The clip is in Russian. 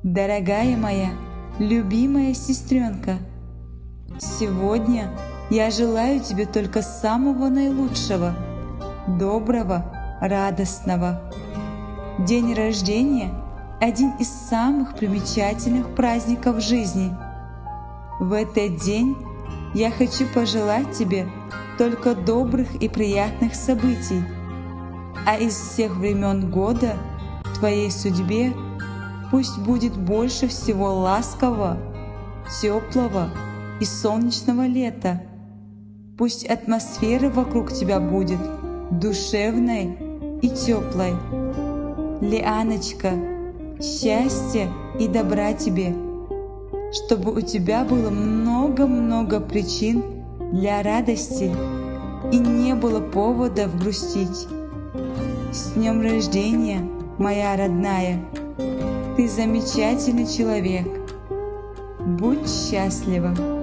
Дорогая моя, любимая сестренка, сегодня я желаю тебе только самого наилучшего, доброго, радостного. День рождения – один из самых примечательных праздников жизни. В этот день я хочу пожелать тебе только добрых и приятных событий, а из всех времен года в твоей судьбе пусть будет больше всего ласкового, теплого и солнечного лета. Пусть атмосфера вокруг тебя будет душевной и теплой. Лианочка, счастья и добра тебе, чтобы у тебя было много-много причин для радости и не было поводов грустить. С днем рождения, моя родная! Ты замечательный человек. Будь счастлива!